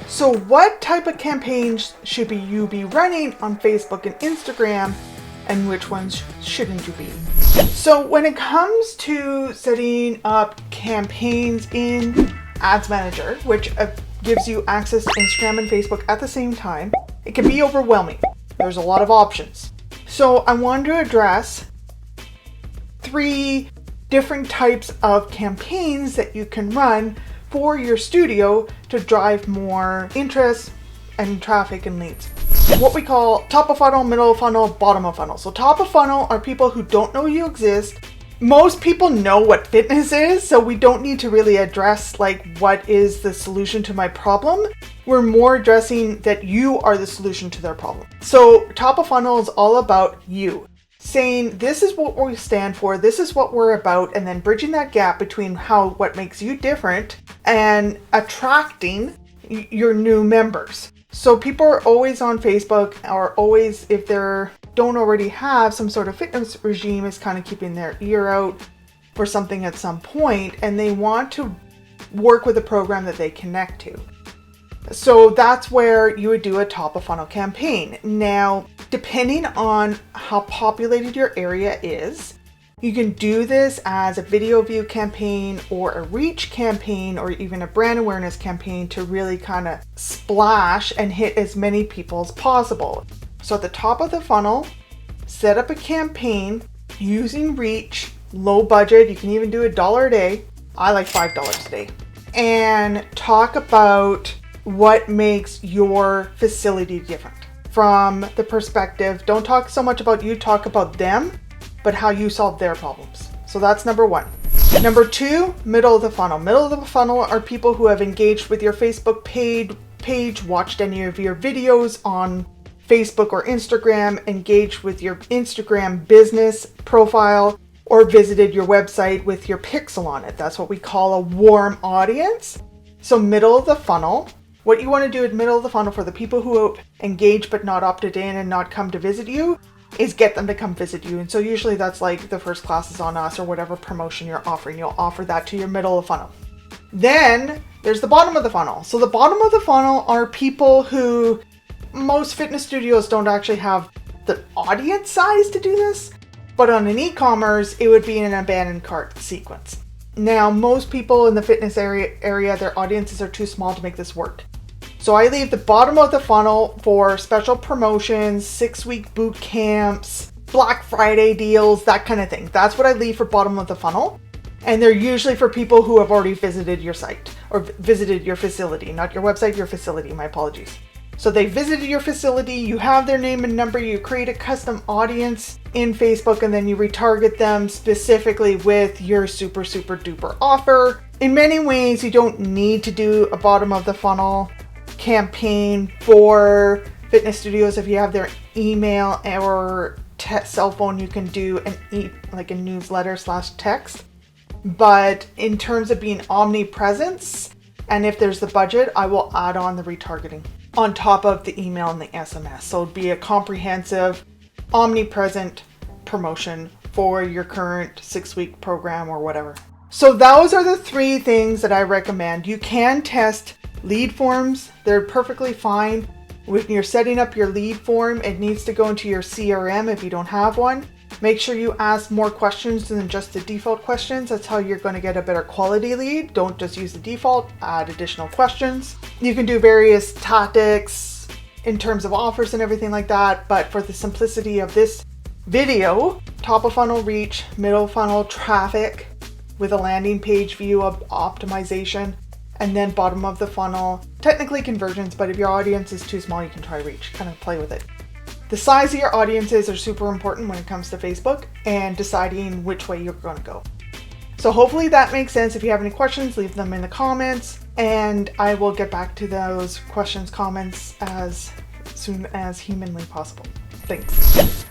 So what type of campaigns should you be running on Facebook and Instagram, and which ones shouldn't you be? So when it comes to setting up campaigns in Ads Manager, which gives you access to Instagram and Facebook at the same time, it can be overwhelming. There's a lot of options. So I wanted to address 3 different types of campaigns that you can run for your studio to drive more interest and traffic and leads. What we call top of funnel, middle of funnel, bottom of funnel. So top of funnel are people who don't know you exist. Most people know what fitness is, so we don't need to really address like what is the solution to my problem. We're more addressing that you are the solution to their problem. So top of funnel is all about you. Saying this is what we stand for, this is what we're about, and then bridging that gap between what makes you different and attracting your new members. So people are always on Facebook, or always, if they don't already have some sort of fitness regime, is kind of keeping their ear out for something at some point, and they want to work with a program that they connect to. So that's where you would do a top of funnel campaign. Now, depending on how populated your area is, you can do this as a video view campaign or a reach campaign or even a brand awareness campaign to really kind of splash and hit as many people as possible. So at the top of the funnel, set up a campaign using reach, low budget. You can even do $1 a day. I like $5 a day. And talk about what makes your facility different. From the perspective, don't talk so much about you, talk about them, but how you solve their problems. So that's number 1. Number 2, middle of the funnel. Middle of the funnel are people who have engaged with your Facebook page, watched any of your videos on Facebook or Instagram, engaged with your Instagram business profile, or visited your website with your pixel on it. That's what we call a warm audience. So middle of the funnel. What you want to do in middle of the funnel for the people who engage but not opted in and not come to visit you is get them to come visit you. And so usually that's like the first class is on us or whatever promotion you're offering. You'll offer that to your middle of the funnel. Then there's the bottom of the funnel. So the bottom of the funnel are people who most fitness studios don't actually have the audience size to do this, but on an e-commerce, it would be in an abandoned cart sequence. Now, most people in the fitness area, their audiences are too small to make this work. So I leave the bottom of the funnel for special promotions, 6-week boot camps, Black Friday deals, that kind of thing. That's what I leave for bottom of the funnel. And they're usually for people who have already visited your site or visited your facility, not your website, your facility, my apologies. So they visited your facility, you have their name and number, you create a custom audience in Facebook, and then you retarget them specifically with your super duper offer. In many ways, you don't need to do a bottom of the funnel campaign for fitness studios. If you have their email or cell phone, you can do like a newsletter / text. But in terms of being omnipresence, and if there's the budget, I will add on the retargeting on top of the email and the SMS. So it'd be a comprehensive, omnipresent promotion for your current 6-week program or whatever. So those are the 3 things that I recommend. You can test lead forms. They're perfectly fine. When you're setting up your lead form, it needs to go into your CRM if you don't have one. Make sure you ask more questions than just the default questions. That's how you're going to get a better quality lead. Don't just use the default, add additional questions. You can do various tactics in terms of offers and everything like that. But for the simplicity of this video, top of funnel reach, middle funnel traffic with a landing page view of optimization, and then bottom of the funnel, technically conversions, but if your audience is too small, you can try reach, kind of play with it. The size of your audiences are super important when it comes to Facebook and deciding which way you're going to go. So hopefully that makes sense. If you have any questions, leave them in the comments and I will get back to those questions, comments as soon as humanly possible. Thanks.